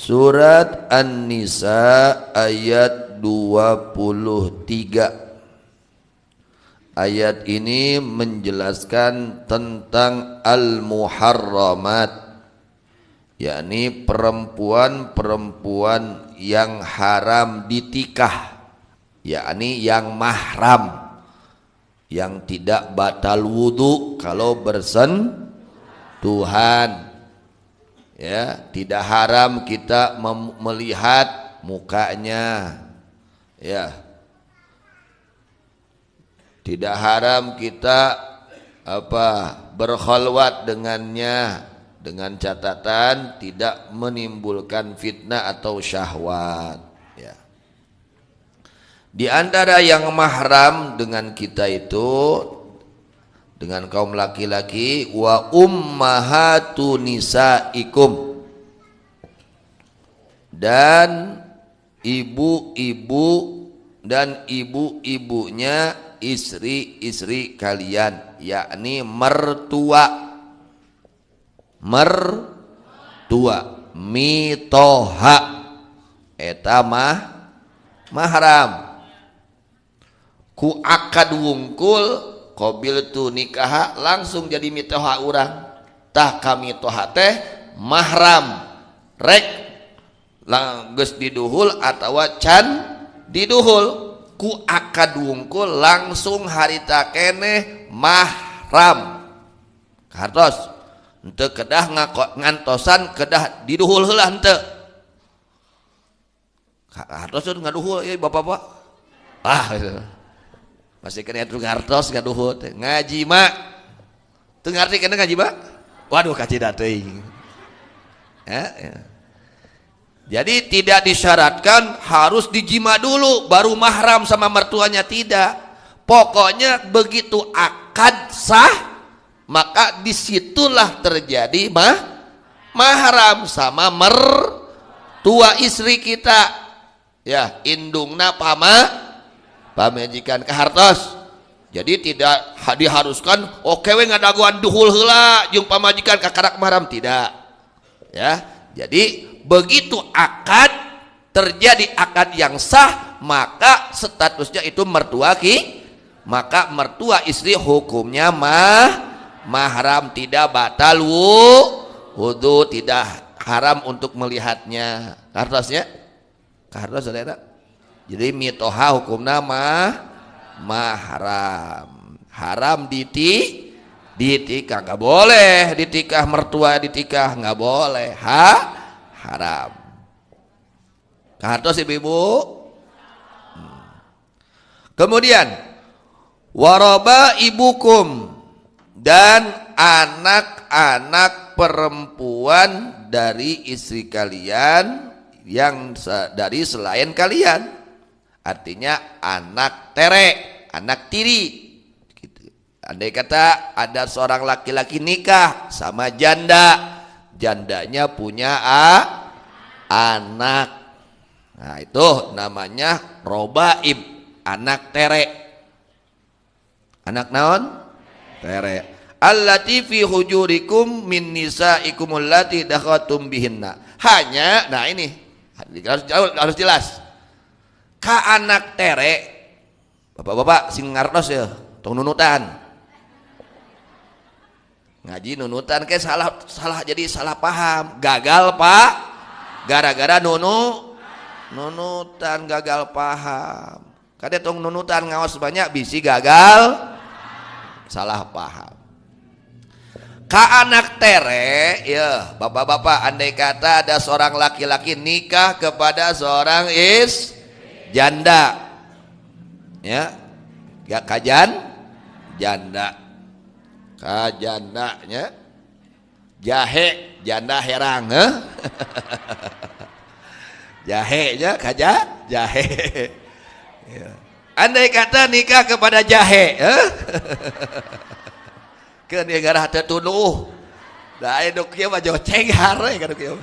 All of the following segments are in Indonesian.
Surat An-Nisa ayat 23. Ayat ini menjelaskan tentang al-muharramat, yakni perempuan-perempuan yang haram ditikah, yakni yang mahram, yang tidak batal wudu kalau bersentuhan. Ya, tidak haram kita melihat mukanya, ya, tidak haram kita berkhalwat dengannya, dengan catatan tidak menimbulkan fitnah atau syahwat, ya. Di antara yang mahram dengan kita itu, dengan kaum laki-laki, wa ummahatu nisaikum, dan ibu-ibu dan ibu-ibunya istri-istri kalian, yakni mertua, mitoha eta mahram. Ku akad wungkul qabil tu nikah langsung jadi mitoha urang, tah kami toha teh mahram rek geus diduhul atawa can diduhul, ku akad wungkul langsung harita keneh mahram. Hartos henteu kedah ngantosan kedah diduhul heula henteu. Hartos ngaduhul ieu bapak-bapak. Masih kena itu ngartos ngaduhut ngaji mak teu ngarti kena ngaji mak, waduh kacida teuing ya. Jadi tidak disyaratkan harus dijima dulu baru mahram sama mertuanya, tidak. Pokoknya begitu akad sah maka disitulah terjadi mahram sama mertua istri kita, ya, indungna pamajikan kahartos. Jadi tidak diharuskan we ngadaguan duhul heula jeung pamajikan ka karak mahram, tidak, ya. Jadi begitu akad terjadi akad yang sah maka statusnya itu mertua maka mertua istri hukumnya mahram, tidak batal wudu, tidak haram untuk melihatnya. Kahartosnya kahartos saudara. Jadi mitoha hukumna mahram, haram ditikah, nggak boleh ditikah mertua, ditikah nggak boleh, haram. Kahartos ibu-ibu. Kemudian waroba ibukum, dan anak-anak perempuan dari istri kalian yang dari selain kalian. Artinya anak tere, anak tiri gitu. Andai kata ada seorang laki-laki nikah sama jandanya punya anak, nah itu namanya robaib, anak tere. Anak naon? Tere. Allati fi hujurikum min nisaikum allati dakhatum bihinna. Hanya, nah ini harus jelas. Ka anak tere, bapak-bapak sing ngartos ya, tong nunutan. Ngaji nunutan ke salah jadi salah paham, gagal Pak, gara-gara nunutan gagal paham. Kade tong nunutan ngaos banyak bisi gagal salah paham. Ka anak tere, ya bapak-bapak, andai kata ada seorang laki-laki nikah kepada seorang janda, ya, gak kajandanya jahe, janda herang, jahenya jahe. Ya. Andai kata nikah kepada jahe, ke negara tertuduh, dah eduk kieu mah joceng hare ka kieu.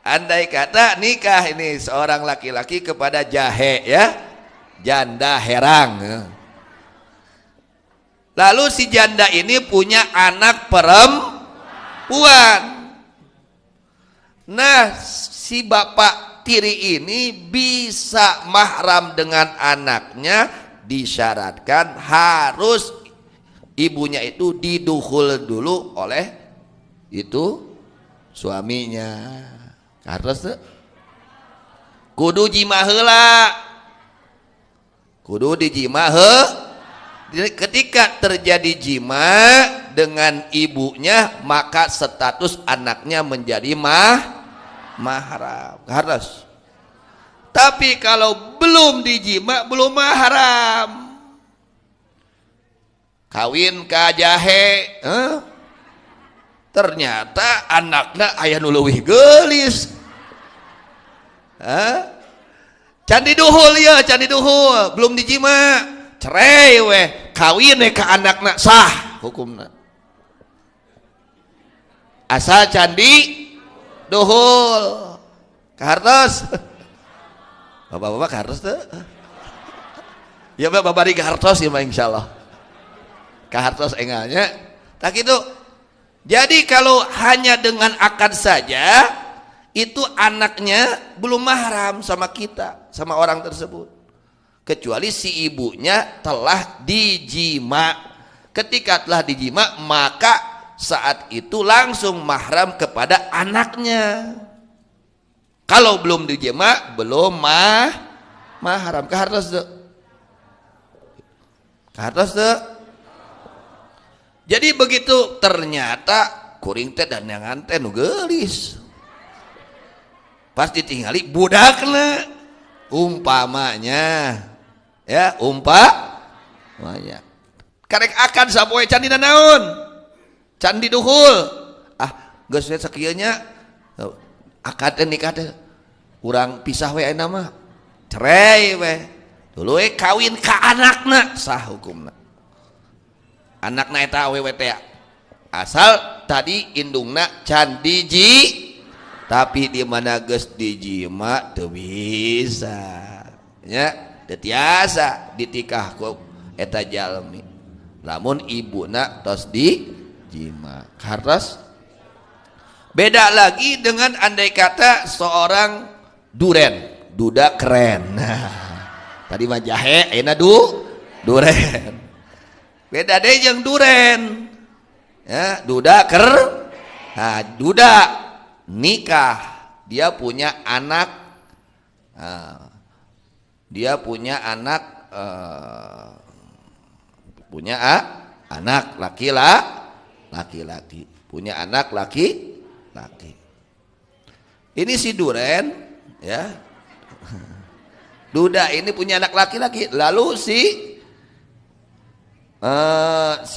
Andai kata nikah ini seorang laki-laki kepada jahe, ya, janda herang. Lalu si janda ini punya anak perempuan. Nah, si bapak tiri ini bisa mahram dengan anaknya, disyaratkan harus ibunya itu didukhul dulu oleh itu suaminya. Harus kudu jima heula, kudu dijima heula. Ketika terjadi jima dengan ibunya, maka status anaknya menjadi mahram. Harus. Tapi kalau belum dijima, belum mahram, kawin ka jahe, ternyata anaknya aya nu leuwih geulis. Candi duhul ya, candi duhul, belum dijima, cerai weh, kawin ka anakna sah hukumna. Asal candi duhul. Kahartos. Bapak-bapak kahartos teh? Ya babari kahartos ya insyaallah. Kahartos engalnya. Tak gitu. Jadi kalau hanya dengan akad saja, itu anaknya belum mahram sama kita, sama orang tersebut. Kecuali si ibunya telah dijima. Ketika telah dijima, maka saat itu langsung mahram kepada anaknya. Kalau belum dijima, belum mahram. Kahartos tuh. Kahartos tuh. Jadi begitu ternyata kuring teh dan yang teh nu geulis. Pas ditinggali budakna, umpamanya ya, umpamanya karek akan sapoe candi naon, candi duhul, geus we sakieu nya akad nikah teh urang pisah we ayeuna mah cerai we, dulu we kawin ka anakna sah hukumna. Anakna eta awewe teh asal tadi indungna can tapi di mana geus dijima teu bisa nya, teu tiasa ditikah ku eta jalmi lamun ibuna tos dijima. Hartos beda lagi dengan andai kata seorang duren, duda keren. Tadi mah jahe ayeuna duren. Beda deh yang duren, ya, duda nah, duda nikah, dia punya anak, punya anak laki-laki, punya anak laki-laki. Ini si duren, ya, duda ini punya anak laki-laki, lalu si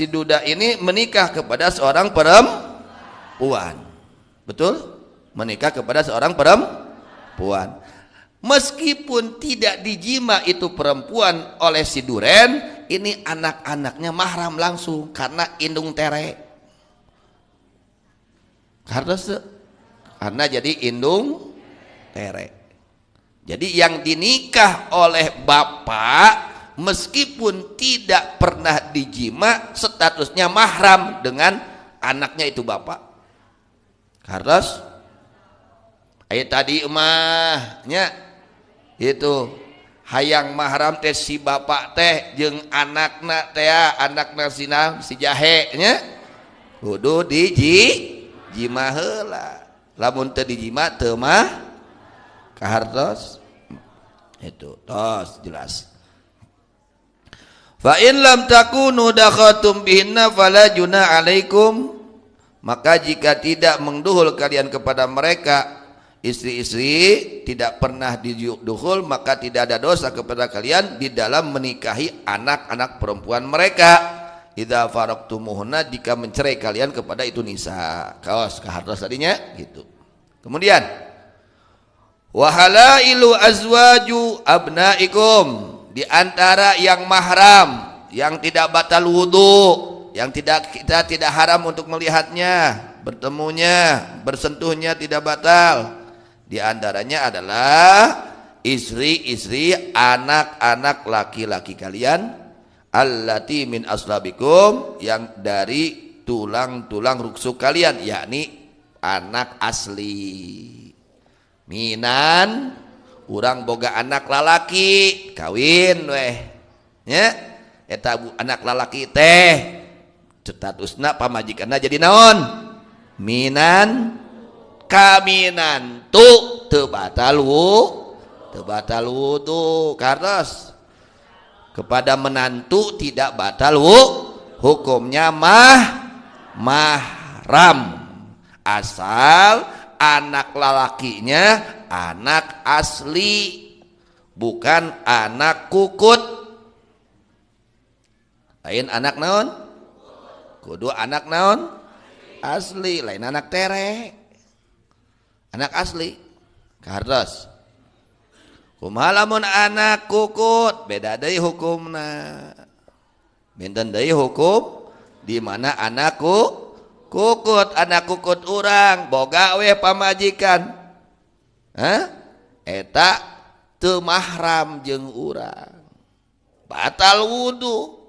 duda ini menikah kepada seorang perempuan, betul? Menikah kepada seorang perempuan, meskipun tidak dijima itu perempuan oleh si duren, ini anak-anaknya mahram langsung karena indung tere, karena jadi indung tere. Jadi yang dinikah oleh bapak meskipun tidak pernah dijima, statusnya mahram dengan anaknya itu bapak. Harus ayat tadi emahnya itu hayang mahram teh si bapak teh jeung anakna teh, anakna si jahe nya kudu dijima heula. Lamun teu dijima teu mah kahartos itu tos jelas. Fa in lam takunu dakhatum bihinna fala junah alaikum, maka jika tidak mengduhul kalian kepada mereka, istri-istri tidak pernah diduhul, maka tidak ada dosa kepada kalian di dalam menikahi anak-anak perempuan mereka. Idza faraqtumuhunna, jika mencerai kalian kepada itu nisa. Kaos kahartos tadinya gitu. Kemudian wa halailu azwaju abnaikum, di antara yang mahram, yang tidak batal wudu, yang kita tidak haram untuk melihatnya, bertemunya, bersentuhnya tidak batal. Di antaranya adalah istri-istri anak-anak laki-laki kalian, allati min aslabikum, yang dari tulang-tulang rusuk kalian, yakni anak asli. Minan urang boga anak lalaki kawin weh nya eta anak lalaki teh statusna pamajikanna jadi naon? Minan kaminan tu teu batal wudu kartos kepada menantu tidak batal hukumnya mahram asal anak lalakinya anak asli bukan anak kukut. Lain anak naon? Kudu anak naon? Asli. Lain anak tere, anak asli. Kartos kumaha lamun anak kukut beda deui hukumna. Benten deui hukum di mana anak kukut, anak kukut urang boga we pamajikan. Eta teu mahram jeung urang. Batal wudu.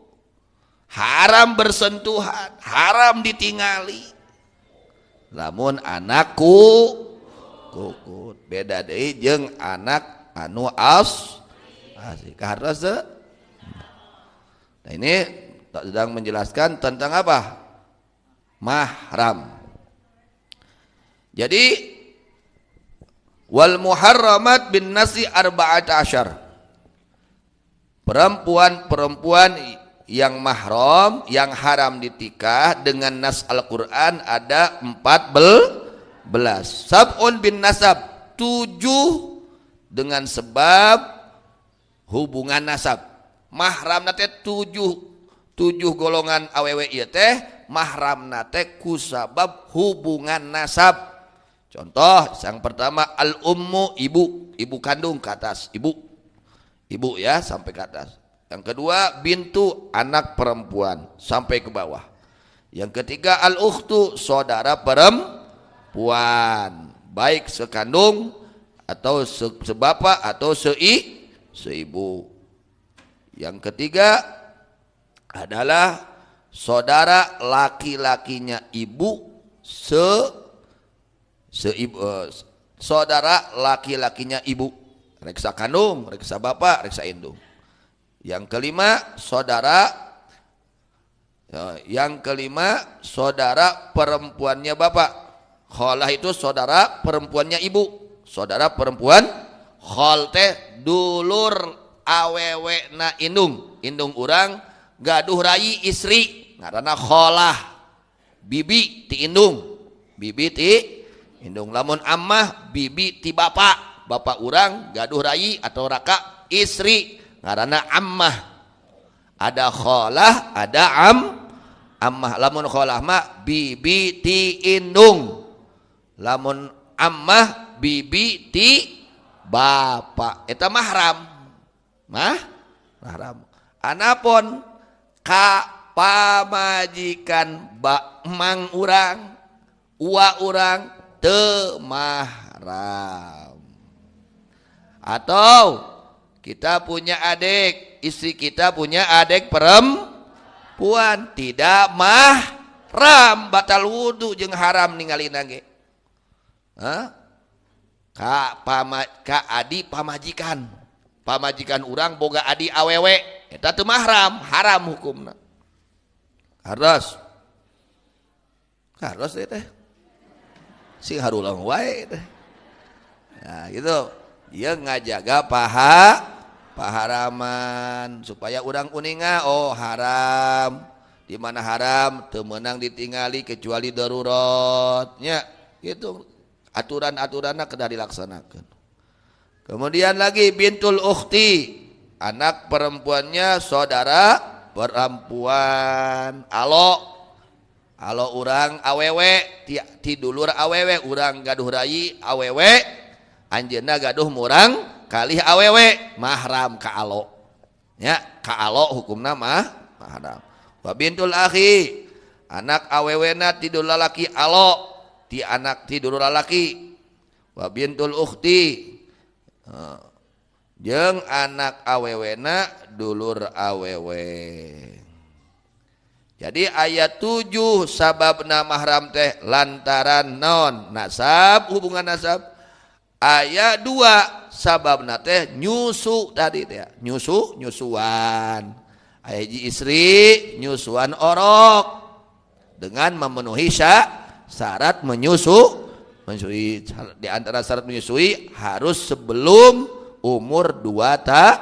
Haram bersentuhan, haram ditingali. Lamun anak kukut beda deui jeung anak anu asli. Kahartos teu? Nah ini sedang menjelaskan tentang apa? Mahram. Jadi wal muharramat bin nasi arba'at asyar. Perempuan-perempuan yang mahram, yang haram ditikah dengan nas Al-Quran ada 14. Sab'un bin nasab 7 dengan sebab hubungan nasab. Mahram nate 7 golongan awewe ieu teh mahram nate ku sabab hubungan nasab. Contoh yang pertama al ummu ibu kandung ke atas ibu ya sampai ke atas. Yang kedua bintu anak perempuan sampai ke bawah. Yang ketiga al ukhtu saudara perempuan baik sekandung atau sebapa atau seibu. Yang ketiga adalah saudara laki-lakinya ibu saudara laki-lakinya ibu, reksa kandung, reksa bapak, reksa indung. Yang kelima saudara perempuannya bapak. Khalah itu saudara perempuannya ibu. Saudara perempuan khal teh dulur awewe na indung urang gaduh rai istri ngaranna khalah. Bibi ti indung lamun ammah bibi ti bapak urang gaduh rai atau raka istri ngaranna ammah. Ada khalah ada ammah. Lamun khalah mah bibi ti indung, lamun ammah bibi ti bapak. Eta mahram. Mahram. Anapun ka pamajikan mang urang, uwa urang teu mahram. Atau kita punya adik, istri kita punya adik perempuan, tidak mahram, batal wudu jeung haram ningalina ge. Ka adi pamajikan urang boga adi awewe eta teu mahram, haram hukumna. Harus teh sing harulang wae teh. Nah gitu dia ngajaga paharaman supaya urang uninga oh haram, di mana haram teu meunang ditingali kecuali daruratnya gitu. Aturan-aturanna kedah dilaksanakan. Kemudian lagi bintul ukhti, anak perempuannya saudara perempuan. Alo urang awewe ti dulur awewe urang gaduh rai awewe anjeunna gaduh murang kalih awewe mahram ka alo. Ya, ka alo hukumna mahram. Wa bintul akhi, anak awewena ti dulur lalaki alo ti anak ti dulur lalaki. Wa bintul ukhti jeung anak awewena dulur awewe. Jadi ayat 7 sababna mahram teh lantaran naon? Nasab, hubungan nasab. Ayat 2 sababna teh nyusu tadi teh. Nyusuan. Ayat istri nyusuan orok dengan memenuhi syarat menyusui. Di antara syarat menyusui harus sebelum umur 2 tahun.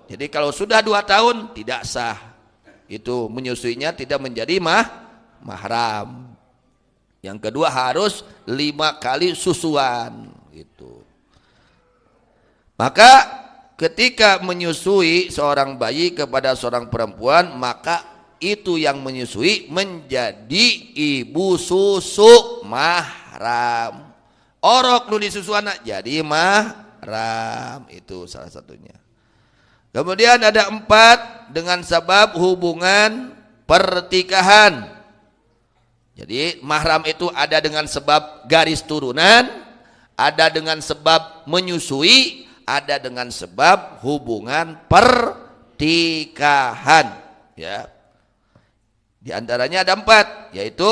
Jadi kalau sudah 2 tahun tidak sah. Itu menyusuinya tidak menjadi mahram. Yang kedua harus 5 kali susuan gitu. Maka ketika menyusui seorang bayi kepada seorang perempuan, maka itu yang menyusui menjadi ibu susu mahram. Orok nu disusuana jadi mahram, itu salah satunya. Kemudian ada 4 dengan sebab hubungan pertikahan. Jadi mahram itu ada dengan sebab garis turunan, ada dengan sebab menyusui, ada dengan sebab hubungan pertikahan. Ya. Di antaranya ada 4, yaitu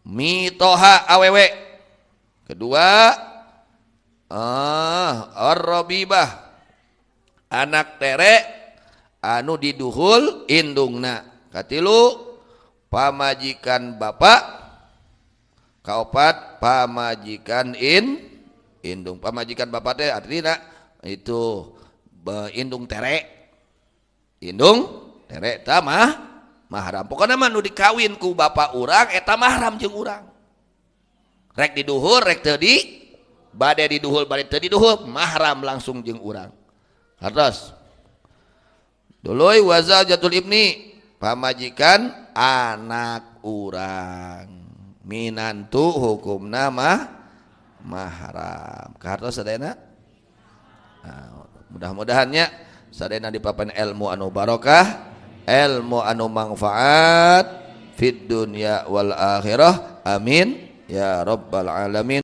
mitoha awewe. Kedua, ar-rabibah, anak tere anu diduhul indungna. Katilu, pamajikan bapak. Kaopat, pamajikan indung. Pamajikan bapak teh artinya itu indung tere. Indung tere tamah mahram. Pokoknya mah nu dikawin ku bapak urang eta mahram jeung urang. Rek diduhur, rek teu di bade diduhul, bade teu diduhul, mahram langsung jeung urang. Hartos. Duluy wazal jatul ibni, pamajikan anak urang. Minantu hukumna mahram. Hartos sadayana. Nah, mudah-mudahannya sadayana dipapan ilmu anu barokah, ilmu anu manfaat fid dunya wal akhirah. Amin ya rabbal alamin.